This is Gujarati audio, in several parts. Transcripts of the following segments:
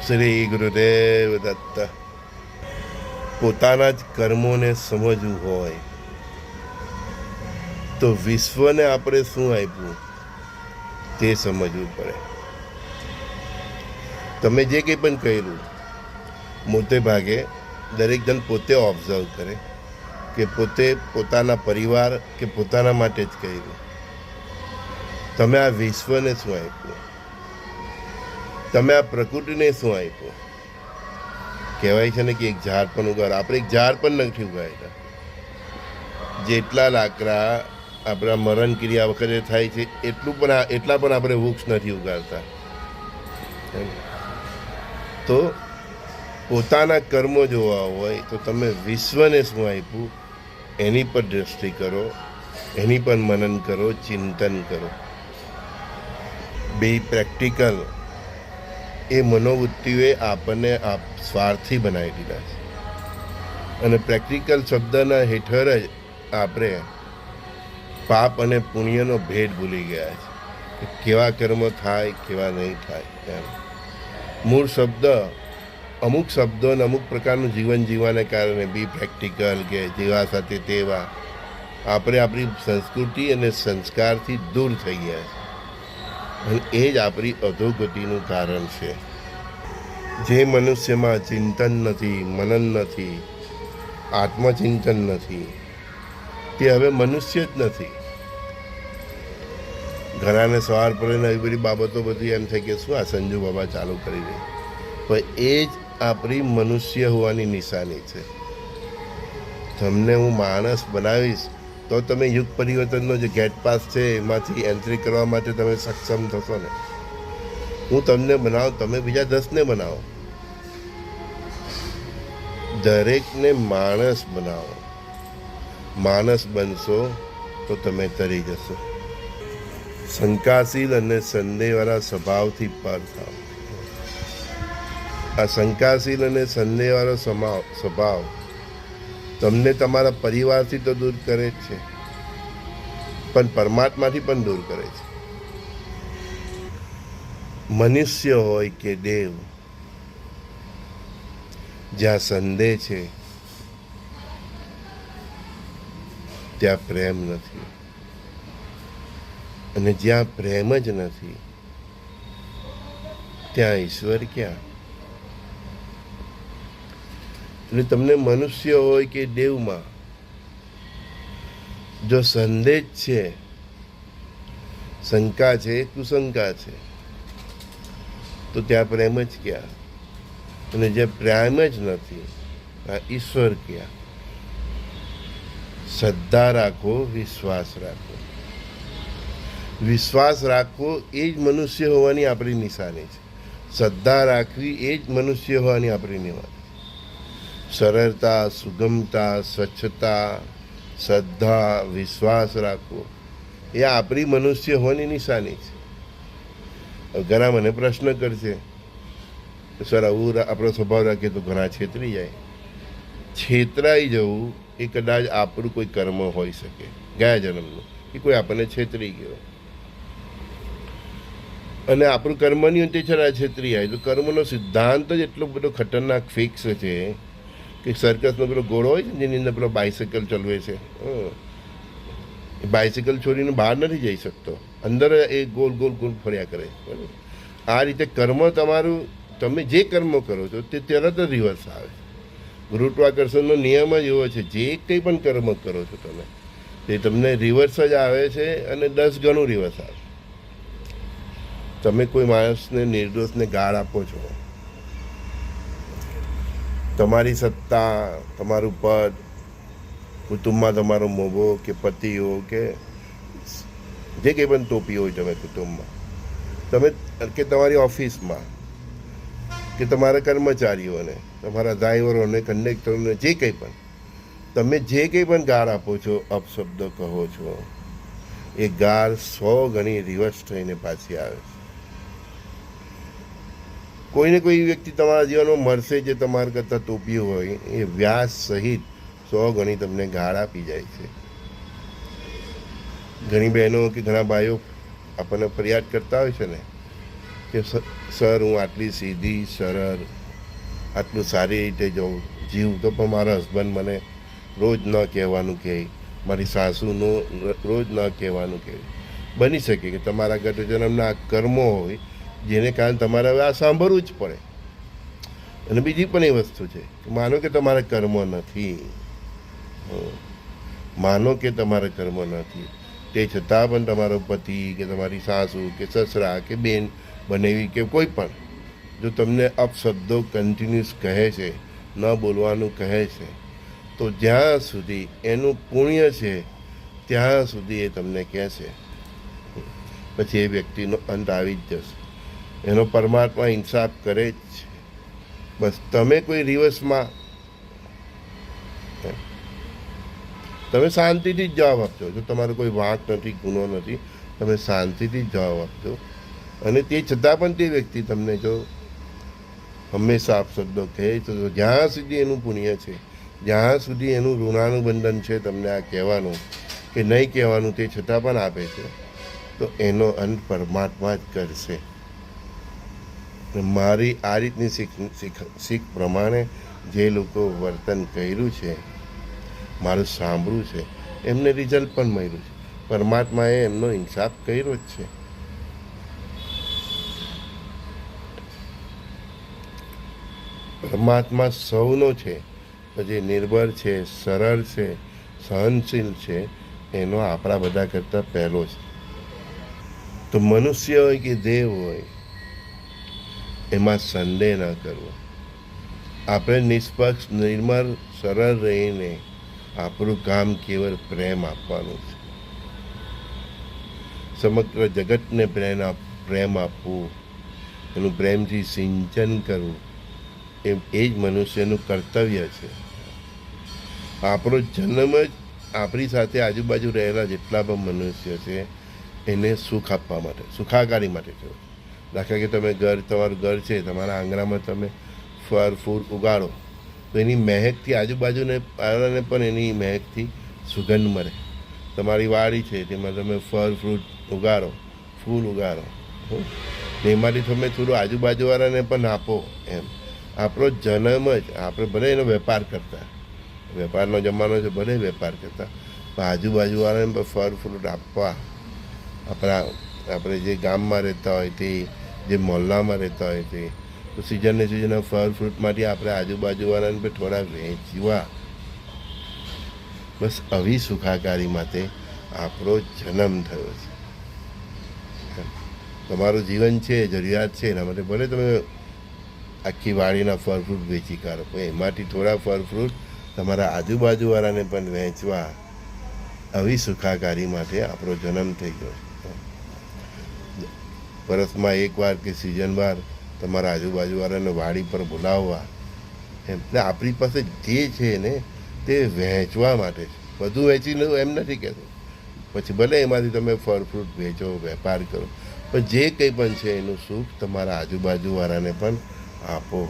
શ્રી ગુરુદેવ દત્ત. પોતાના જ કર્મોને સમજવું હોય તો વિશ્વને આપણે શું આપ્યું તે સમજવું પડે. તમે જે કંઈ પણ કર્યું મોટે ભાગે દરેક જણ પોતે ઓબ્ઝર્વ કરે કે પોતે પોતાના પરિવાર કે પોતાના માટે જ કર્યું. તમે આ વિશ્વને શું આપ્યું, તમે આ પ્રકૃતિને શું આપ્યું. કહેવાય છે ને કે એક ઝાડ પણ ઉગાડ, આપણે એક ઝાડ પણ નથી ઉગાડ્યા. જેટલા લાકડા આપણા મરણ ક્રિયા વખતે થાય છે એટલા પણ આપણે વૃક્ષ નથી ઉગાડતા. તો પોતાના કર્મો જોવા હોય તો તમે વિશ્વને શું આપ્યું એની પર દ્રષ્ટિ કરો, એની પર મનન કરો, ચિંતન કરો. બે પ્રેક્ટિકલ એ મનોવૃત્તિઓએ આપણને સ્વાર્થી બનાવી દીધા છે. અને પ્રેક્ટિકલ શબ્દના હેઠળ જ આપણે પાપ અને પુણ્યનો ભેદ ભૂલી ગયા છે કે કેવા કર્મ થાય, કેવા નહીં થાય. મૂળ શબ્દ અમુક શબ્દો અને અમુક પ્રકારનું જીવન જીવવાને કારણે બી પ્રેક્ટિકલ કે જેવા સાથે તેવા આપણે આપણી સંસ્કૃતિ અને સંસ્કારથી દૂર થઈ ગયા છે. અને એ જ આપણી અધોગતિનું કારણ છે. જે મનુષ્યમાં ચિંતન નથી, મનન નથી, આત્મચિંતન નથી, તે હવે મનુષ્ય જ નથી. ઘણાને સવાર પડે એવી બધી બાબતો બધી એમ થાય કે શું આ સંજુ બાબા ચાલુ કરી દે, પણ એ જ આપણી મનુષ્ય હોવાની નિશાની છે. તમને હું માણસ બનાવીશ તો તમે યુગ પરિવર્તનનો જે ગેટ પાસ છે એમાંથી એન્ટ્રી કરવા માટે તમે સક્ષમ થશો ને. હું તમને બનાવું, તમે બીજા 10ને બનાવો, દરેકને માણસ બનાવો. માણસ બનશો તો તમે તરી જશો. શંકાશીલ અને સંદેહવાળા સ્વભાવથી પર થાવ. આ શંકાશીલ અને સંદેહવાળો સ્વભાવ તમને તમારા પરિવારથી તો દૂર કરે જ છે, પણ પરમાત્માથી પણ દૂર કરે છે. મનુષ્ય હોય કે દેવ, જ્યાં સંદેહ છે ત્યાં પ્રેમ નથી, અને જ્યાં પ્રેમ જ નથી ત્યાં ઈશ્વર ક્યાં. એટલે તમને મનુષ્ય હોય કે દેવમાં જો સંદેહ છે, શંકા છે, કુશંકા છે, તો ત્યાં પ્રેમ જ ક્યાં. અને જે પ્રેમ જ નથી આ ઈશ્વર ક્યાં. શ્રદ્ધા રાખો, વિશ્વાસ રાખો. વિશ્વાસ રાખવો એ જ મનુષ્ય હોવાની આપણી નિશાની છે. શ્રદ્ધા રાખવી એ જ મનુષ્ય હોવાની આપણી નિશાની. સરળતા, સુગમતા, સ્વચ્છતા, શ્રદ્ધા, વિશ્વાસ રાખવો એ આપણી મનુષ્ય હોવાની નિશાની છે. ઘણા મને પ્રશ્ન કરશે, સર આવું આપણો સ્વભાવ રાખીએ તો ઘણા છેતરી જાય. છેતરાઈ જવું એ કદાચ આપણું કોઈ કર્મ હોઈ શકે, ગયા જન્મનું, કે કોઈ આપણને છેતરી ગયો. અને આપણું કર્મ નહીં હોય તે છતાં છેતરી જાય તો કર્મનો સિદ્ધાંત જ એટલો બધો ખતરનાક ફિક્સ છે કે સર્કસનો પેલો ઘોડો હોય છે જેની અંદર પેલો બાઇસિકલ ચલાવે છે, બાઇસિકલ છોડીને બહાર નથી જઈ શકતો, અંદર એ ગોલ ગોલ ગોલ ફર્યા કરે. બરાબર, આ રીતે કર્મ તમારું, તમે જે કર્મ કરો છો તે તરત જ રિવર્સ આવે. ગુરુત્વાકર્ષણનો નિયમ જ એવો છે, જે કંઈ પણ કર્મ કરો છો તમે તે તમને રિવર્સ જ આવે છે, અને 10 ગણું રિવર્સ આવે. તમે કોઈ માણસને, નિર્દોષને ગાળ આપો છો, તમારી સત્તા, તમારું પદ, કુટુંબમાં તમારો મોભો કે પતિ હો કે જે કંઈ પણ ટોપી હોય તમે કુટુંબમાં, તમે કે તમારી ઓફિસમાં કે તમારા કર્મચારીઓને, તમારા ડ્રાઈવરોને, કંડક્ટરોને, જે કંઈ પણ તમે જે કંઈ પણ ગાળ આપો છો, અપશબ્દો કહો છો, એ ગાળ 100 ગણી રિવર્સ થઈને પાછી આવે છે. કોઈને કોઈ વ્યક્તિ તમારા જીવનમાં મળશે જે તમારા કરતાં ટોપી હોય, એ વ્યાસ સહિત 100 ગણી તમને ગાળ આપી જાય છે. ઘણી બહેનો કે ઘણા ભાઈઓ આપણને ફરિયાદ કરતા હોય છે ને કે સર હું આટલી સીધી સરળ આટલું સારી રીતે જીવું તો પણ મારા હસબન્ડ મને રોજ ન કહેવાનું કહે, મારી સાસુનું રોજ ન કહેવાનું કહે. બની શકે કે તમારા ગત જન્મના કર્મો હોય જેને કારણે તમારે હવે આ સાંભળવું જ પડે. અને બીજી પણ એ વસ્તુ છે કે માનો કે તમારા કર્મો નથી, માનો કે તમારા કર્મો નથી, તે છતાં પણ તમારો પતિ કે તમારી સાસુ કે સસરા કે બેન બનેવી કે કોઈ પણ જો તમને અપશબ્દો કન્ટિન્યુઅસ કહે છે, ન બોલવાનું કહે છે, તો જ્યાં સુધી એનું પુણ્ય છે ત્યાં સુધી એ તમને કહેશે. પછી એ વ્યક્તિનો અંત આવી જ જશે. એનો પરમાત્મા ઇન્સાફ કરે જ છે. બસ તમે કોઈ રિવર્સમાં તમે શાંતિથી જ જવાબ આપજો. જો તમારો કોઈ વાંક નથી, ગુનો નથી, તમે શાંતિથી જ જવાબ આપજો. અને તે છતાં પણ તે વ્યક્તિ તમને જો હંમેશા અપશબ્દો કહે તો જ્યાં સુધી એનું પુણ્ય છે, જ્યાં સુધી એનું ઋણાનુબંધન છે તમને આ કહેવાનું કે નહીં કહેવાનું, તે છતાં પણ આપે છે, તો એનો અંત પરમાત્મા જ કરશે. મારી આ રીતની શીખ પ્રમાણે જે લોકો વર્તન કર્યું છે, મારું સાંભળ્યું છે, એમને રિઝલ્ટ પણ મળ્યું છે. પરમાત્માએ એમનો ઇન્સાફ કર્યો જ છે. પરમાત્મા સૌનો છે, જે નિર્ભર છે, સરળ છે, સહનશીલ છે, એનો આપણા બધા કરતાં પહેલો છે. તો મનુષ્ય હોય કે દેવ હોય, એમાં સંદેહ ન કરવો. આપણે નિષ્પક્ષ, નિર્મળ, સરળ રહીને આપણું કામ કેવળ પ્રેમ આપવાનું છે. સમગ્ર જગતને પ્રેમ આપવું, એનું પ્રેમથી સિંચન કરવું, એ જ મનુષ્યનું કર્તવ્ય છે. આપણો જન્મ જ આપણી સાથે આજુબાજુ રહેલા જેટલા પણ મનુષ્ય છે એને સુખ આપવા માટે, સુખાકારી માટે છે. દાખલા કે તમે તમારું ઘર છે, તમારા આંગણામાં તમે ફળ ફૂલ ઉગાડો તો એની મહેકથી આજુબાજુને વાળાને પણ એની મહેકથી સુગંધ મળે. તમારી વાડી છે, તેમાં તમે ફળ ફ્રૂટ ઉગાડો, ફૂલ ઉગાડો, એમાંથી તમે થોડું આજુબાજુવાળાને પણ આપો. એમ આપણો જન્મ જ, આપણે ભલે એનો વેપાર કરતા, વેપારનો જમાનો છે, ભલે વેપાર કરતા, પણ આજુબાજુવાળાને પણ ફળ ફ્રૂટ આપવા. આપણે જે ગામમાં રહેતા હોય તે, જે મોહલ્લામાં રહેતા હોય તે, તો સિઝનને સિઝનના ફળ ફ્રૂટમાંથી આપણે આજુબાજુવાળાને પણ થોડા વહેંચવા. બસ આવી સુખાકારી માટે આપણો જન્મ થયો છે. તમારું જીવન છે, જરૂરિયાત છે, એના માટે ભલે તમે આખી વાડીના ફળ ફ્રૂટ વેચી કાઢો, પણ એમાંથી થોડા ફળ ફ્રૂટ તમારા આજુબાજુવાળાને પણ વહેંચવા. આવી સુખાકારી માટે આપણો જન્મ થઈ ગયો છે. વર્ષમાં એકવાર કે સિઝનવાર તમારા આજુબાજુવાળાને વાડી પર બોલાવવા. એટલે આપણી પાસે જે છે ને તે વહેંચવા માટે છે. બધું વહેંચીને એમ નથી કહેતો, પછી ભલે એમાંથી તમે ફળ ફ્રૂટ વેચો, વેપાર કરો, પણ જે કંઈ પણ છે એનું સુખ તમારા આજુબાજુવાળાને પણ આપો.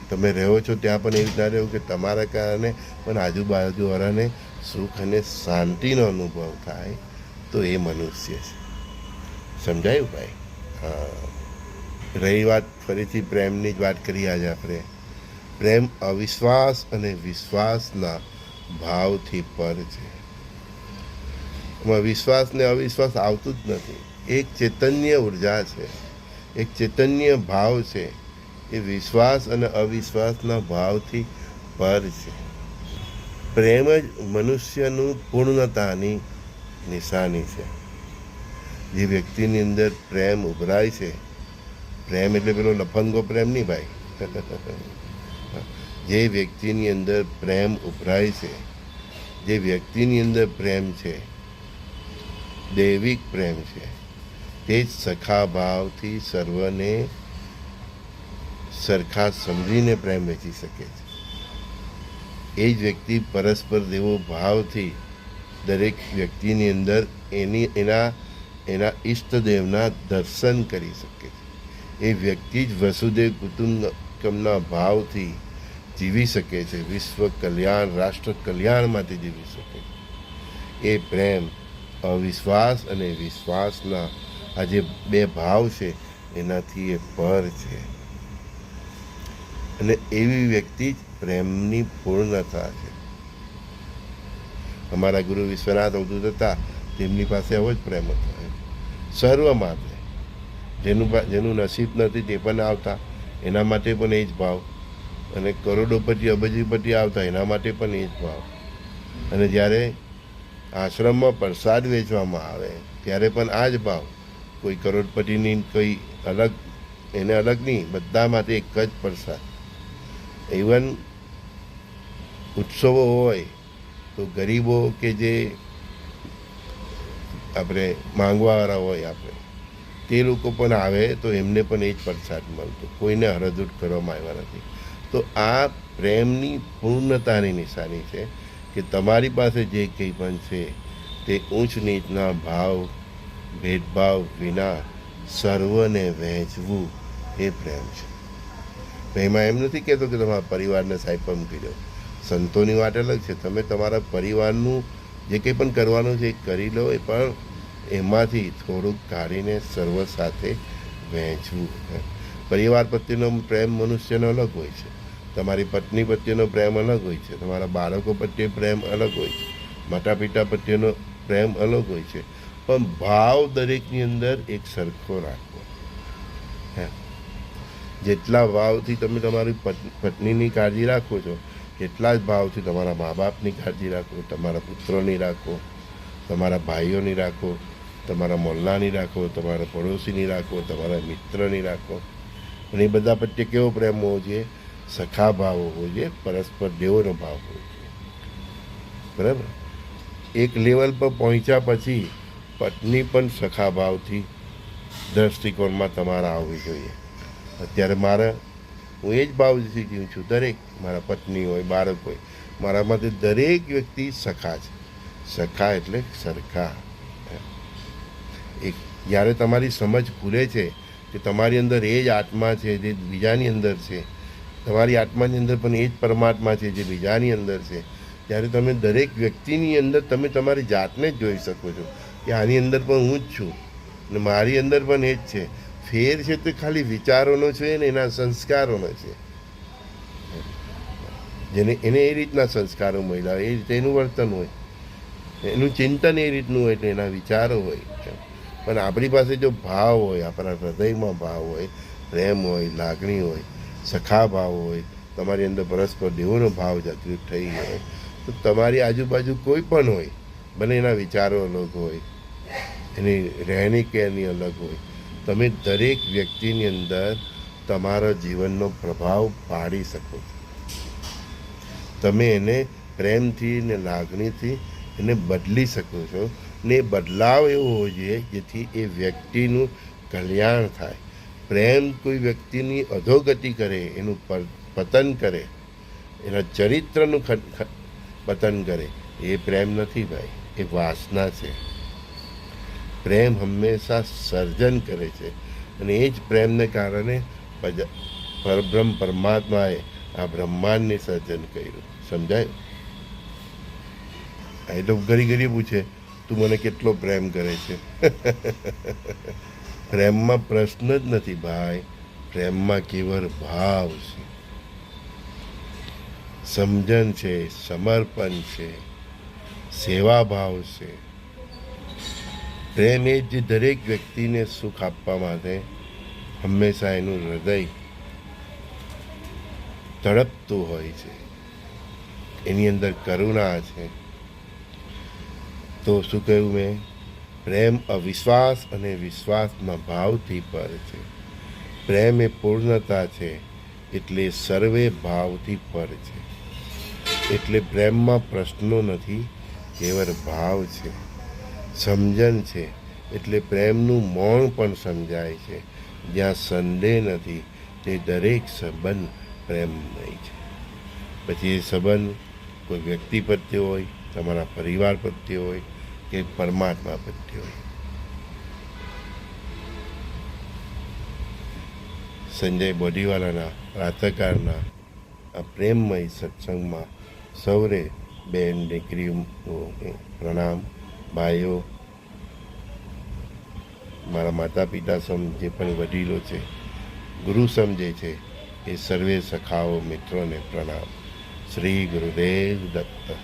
તમે રહો છો ત્યાં પણ એવી રીતના રહો કે તમારા કારણે પણ આજુબાજુવાળાને સુખ અને શાંતિનો અનુભવ થાય, તો એ મનુષ્ય છે. સમજાયું ભાઈ? હા. રહી વાત ફરીથી પ્રેમની જ વાત કરીએ આજે આપણે. પ્રેમ અવિશ્વાસ અને વિશ્વાસના ભાવથી પર છે. એમાં વિશ્વાસ ને અવિશ્વાસ આવતું જ નથી. એક ચૈતન્ય ઉર્જા છે, એક ચૈતન્ય ભાવ છે. એ વિશ્વાસ અને અવિશ્વાસના ભાવથી પર છે. પ્રેમ જ મનુષ્યનું પૂર્ણતાની નિશાની છે. જે વ્યક્તિની અંદર પ્રેમ ઉભરાય છે, પ્રેમ એટલે પેલો લફંગો પ્રેમ નહીં ભાઈ, જે વ્યક્તિની અંદર પ્રેમ ઉભરાય છે, જે વ્યક્તિની અંદર પ્રેમ છે, દૈવિક પ્રેમ છે, તે જ સખા ભાવથી સર્વને સરખા સમજીને પ્રેમ વેચી શકે છે. એ જ વ્યક્તિ પરસ્પર દેવો ભાવથી દરેક વ્યક્તિની અંદર એના ઈષ્ટદેવના દર્શન કરી શકે છે. એ વ્યક્તિ જ વસુદેવ કુટુંબકમના ભાવથી જીવી શકે છે. વિશ્વ કલ્યાણ, રાષ્ટ્ર કલ્યાણ માટે જીવી શકે છે. એ પ્રેમ, અવિશ્વાસ અને વિશ્વાસના આ જે બે ભાવ છે, એનાથી એ પર છે. અને એવી વ્યક્તિ જ પ્રેમની પૂર્ણતા છે. અમારા ગુરુ વિશ્વનાથ અવધૂત હતા, તેમની પાસે આવો જ પ્રેમ હતો. સર્વ માટે જેનું નસીબ નથી તે પણ આવતા, એના માટે પણ એ જ ભાવ. અને કરોડોપતિ અબજીપતિ આવતા, એના માટે પણ એ જ ભાવ. અને જ્યારે આશ્રમમાં પ્રસાદ વેચવામાં આવે ત્યારે પણ આ જ ભાવ. કોઈ કરોડપતિની કોઈ અલગ, એને અલગ નહીં, બધા માટે એક જ પ્રસાદ. ઇવન ઉત્સવો હોય તો ગરીબો કે જે આપણે માંગવાવાળા હોય, આપણે તે લોકો પણ આવે તો એમને પણ એ જ પ્રસાદ મળતો, કોઈને હરદૂત કરવામાં આવ્યા નથી. તો આ પ્રેમની પૂર્ણતાની નિશાની છે કે તમારી પાસે જે કંઈ પણ છે તે ઊંચ નીચના ભાવ ભેદભાવ વિના સર્વને વહેંચવું એ પ્રેમ છે. એમાં એમ નથી કહેતો કે તમારા પરિવારને સાઈડ પર મૂકી દો. સંતોની વાત અલગ છે. તમે તમારા પરિવારનું જે કંઈ પણ કરવાનું છે એ કરી લો, પણ એમાંથી થોડુંક કાઢીને સર્વ સાથે વહેંચવું. પરિવાર પ્રત્યેનો પ્રેમ મનુષ્યનો અલગ હોય છે, તમારી પત્ની પ્રત્યેનો પ્રેમ અલગ હોય છે, તમારા બાળકો પ્રત્યે પ્રેમ અલગ હોય છે, માતા પિતા પ્રત્યેનો પ્રેમ અલગ હોય છે. પણ ભાવ દરેકની અંદર એક સરખો રાખવો. જેટલા ભાવથી તમે તમારી પત્નીની કાળજી રાખો છો, એટલા જ ભાવથી તમારા મા બાપની કાળજી રાખો, તમારા પુત્રોની રાખો, તમારા ભાઈઓની રાખો, તમારા મોહલ્લાની રાખો, તમારા પડોશીની રાખો, તમારા મિત્રની રાખો. અને એ બધા પ્રત્યે કેવો પ્રેમ હોવો જોઈએ? સખા ભાવ હોવો જોઈએ, પરસ્પર દેવોનો ભાવ હોવો જોઈએ. બરાબર? એક લેવલ પર પહોંચ્યા પછી પત્ની પણ સખા ભાવથી દ્રષ્ટિકોણમાં તમારા આવવી જોઈએ. અત્યારે હું એ જ ભાવ શીખ્યું છું. દરેક મારા પત્ની હોય, બાળક હોય, મારા માટે દરેક વ્યક્તિ સખા છે. સખા એટલે સરખા. એક જ્યારે તમારી સમજ ખુલે છે કે તમારી અંદર એ જ આત્મા છે જે બીજાની અંદર છે, તમારી આત્માની અંદર પણ એ જ પરમાત્મા છે જે બીજાની અંદર છે, ત્યારે તમે દરેક વ્યક્તિની અંદર તમે તમારી જાતને જ જોઈ શકો છો કે આની અંદર પણ હું જ છું અને મારી અંદર પણ એ જ છે. ફેર છે તો ખાલી વિચારોનો છે ને એના સંસ્કારોનો છે. એને એ રીતના સંસ્કારો મળ્યા હોય, એ રીતે એનું વર્તન હોય, એનું ચિંતન એ રીતનું હોય, એટલે એના વિચારો હોય. પણ આપણી પાસે જો ભાવ હોય, આપણા હૃદયમાં ભાવ હોય, પ્રેમ હોય, લાગણી હોય, સખા ભાવ હોય, તમારી અંદર પરસ્પર દેવોનો ભાવ જાગૃત થઈ હોય, તો તમારી આજુબાજુ કોઈ પણ હોય, ભલે એના વિચારો અલગ હોય, એની રહેણી કહેણી અલગ હોય, તમે દરેક વ્યક્તિની અંદર તમારા જીવનનો પ્રભાવ પાડી શકો છો. તમે એને પ્રેમથી ને લાગણીથી એને બદલી શકો છો. ને બદલાવ એવો હોવો જોઈએ જેથી એ વ્યક્તિનું કલ્યાણ થાય. પ્રેમ કોઈ વ્યક્તિની અધોગતિ કરે, એનું પતન કરે, એના ચરિત્રનું પતન કરે, એ પ્રેમ નથી ભાઈ, એ વાસના છે. પ્રેમ હંમેશા સર્જન કરે છે. અને એ જ પ્રેમને કારણે પરબ્રહ્મ પરમાત્માએ આ બ્રહ્માંડને સર્જન કર્યું. સમજાયું? એ તો ઘડી ઘડી પૂછે, તું મને કેટલો પ્રેમ કરે છે? પ્રેમમાં પ્રશ્ન જ નથી ભાઈ, પ્રેમમાં કેવળ ભાવ છે, સમજણ છે, સમર્પણ છે, સેવા ભાવ છે. પ્રેમ એ જે દરેક વ્યક્તિને સુખ આપવા માટે હંમેશા એનું હૃદય તડપતું હોય છે. એની અંદર કરુણા છે. તો શું કહ્યું મેં? પ્રેમ અવિશ્વાસ અને વિશ્વાસના ભાવથી પર છે. પ્રેમ એ પૂર્ણતા છે, એટલે સર્વે ભાવથી પર છે. એટલે પ્રેમમાં પ્રશ્નો નથી, કેવળ ભાવ છે, સમજણ છે. એટલે પ્રેમનું મૌન પણ સમજાય છે. જ્યાં સંદેહ નથી તે દરેક સંબંધ પ્રેમમય છે. પછી એ સંબંધ કોઈ વ્યક્તિ પ્રત્યે હોય, તમારા પરિવાર પ્રત્યે હોય કે પરમાત્મા પ્રત્યે હોય. સંજય બોડીવાલાના પ્રાતઃકાળના આ પ્રેમમય સત્સંગમાં સૌરે બેન દીકરીઓ પ્રણામ, ભાઈઓ મારા માતા પિતા સમ જે પણ વડીલો છે, ગુરુ સમજે છે, એ સર્વે સખાઓ મિત્રોને પ્રણામ. શ્રી ગુરુદેવ દત્ત.